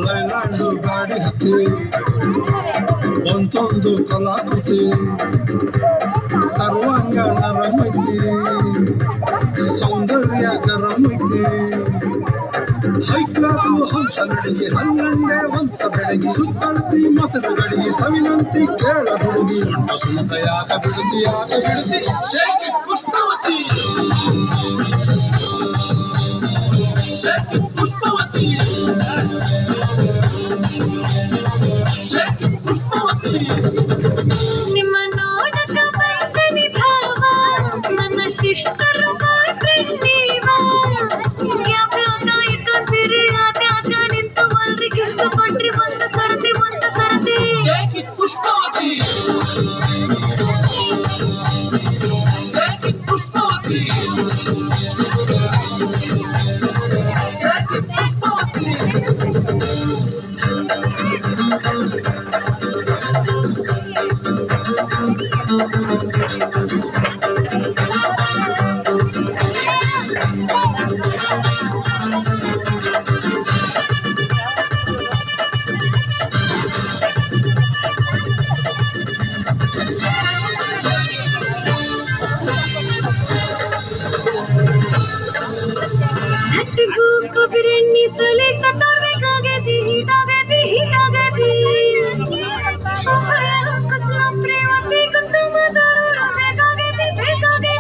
ಲೈಲಾಂಡು ಗಾಡಿ ಹತ್ತಿ ಒಂದೊಂದು ಕಲಾಕೃತಿ ಸರ್ವಾಂಗ ನರಮೈತಿ ಸೌಂದರ್ಯ ಗರಮೈತಿ ಹೈ ಕ್ಲಾಸು ಹಂಸ ನಡಿಗೆ ಹಲ್ಲಂಡೆ ವಂಶ ಬೆಳಗಿ ಸುತ್ತಳತಿ ಮೊಸರು ಗಡಿಗೆ ಸವಿನಂತಿ ಕೇಳ ಹುಡುಗಿ ಸೊಂಟ ಸುಮತ ಯಾಕ ಬಿಡುತ್ತಿ ಪುಷ್ಪವತಿ ಪುಷ್ಪವತಿ ಪುಷ್ಪವತಿ ನಿಮ್ಮ ನೋಡಕ ಬರ್ತನಿ ಭಾವ ನನ್ನ ಶಿಷ್ಟರು ನೀವ ಯಾವ್ಯಾವ್ದ ಇಟ್ಕೊಂತೀರಿ ಆದ್ಯಾಗ ನಿಂತು ಒಲ್ರಿಗೆ ಇಷ್ಟಪಟ್ರಿ ಒಂದು ಸರದಿ ಪುಷ್ಪವತಿ ಪುಷ್ಪವತಿ ಪುಷ್ಪವತಿ ಕೊಬ್ಬಿರೆಣ್ಣಿ ಸಲಿ ಕಟ್ಟೋರ್ಬೇಕಾಗೈತಿ ಹೀಟಾಗೈತಿ ಪ್ರೇಮತಿ ಕುಸುಮದವರು ಬೇಕಾಗೈತಿ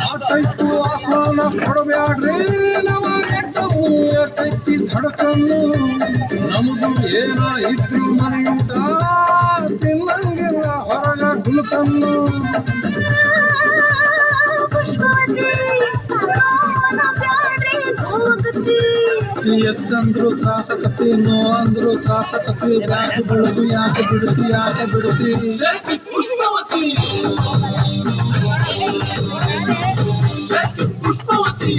ಆಟೈತು ಆಹ್ವಾನ ಕೊಡಬ್ಯಾಡ್ರಿ ನಮಗೆಟ್ಟವು ಎಟ್ಟೈತಿ ಧಡಕನ್ನು ನಮ್ದು ಏನ ಇದ್ರು ಮನೆಯೂಟ ತಿನ್ನಂಗಿಲ್ಲ ಹೊರಗ ಗುಲ್ಕನ್ನು ಎಸ್ ಅಂದ್ರು ತ್ರಾಸಕತಿ ನೋ ಅಂದ್ರು ತ್ರಾಸಕತಿ ಬ್ಯಾಕ್ ಬೆಳಗು ಯಾಕೆ ಬಿಡುತ್ತಿ ಪುಷ್ಪವತಿ ಪುಷ್ಪವತಿ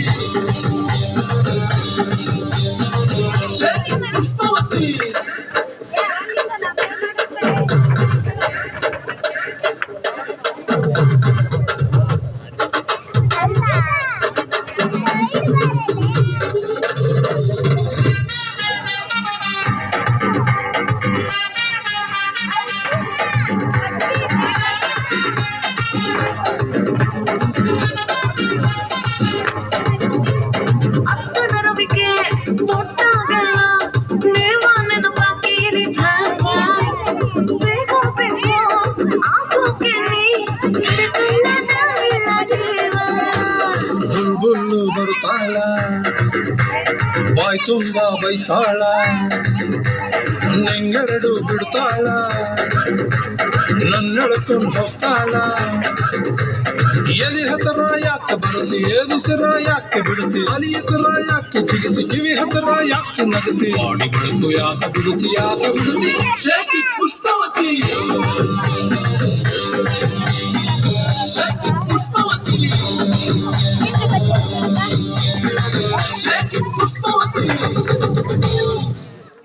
ಪುಷ್ಪವತಿ ಬುಲ್ಬುಲ್ಲು ಬರುತ್ತಾಳ ಬಾಯ್ ತುಂಬ ಬೈತಾಳ ನೆಂಗೆರಡು ಬಿಡ್ತಾಳ ನನ್ನೆಳ್ಕೊಂಡು ಹೋಗ್ತಾಳ ಎಲಿ ಹತ್ರ ಯಾಕೆ ಬರುತ್ತಿ ಏದುಸಿರ ಯಾಕೆ ಬಿಡುತ್ತಿ ಅಲಿ ಹತ್ರ ಯಾಕೆ ಜಿಗಿತಿ ಕಿವಿ ಹತ್ರ ಯಾಕೆ ನಗತಿ ಬಾಡಿ ಬೆಳಕು ಯಾಕೆ ಬಿಡುತ್ತಿ ಪುಷ್ಪವತಿ ಪುಷ್ಪವತಿ ಪುಷ್ಪವತಿ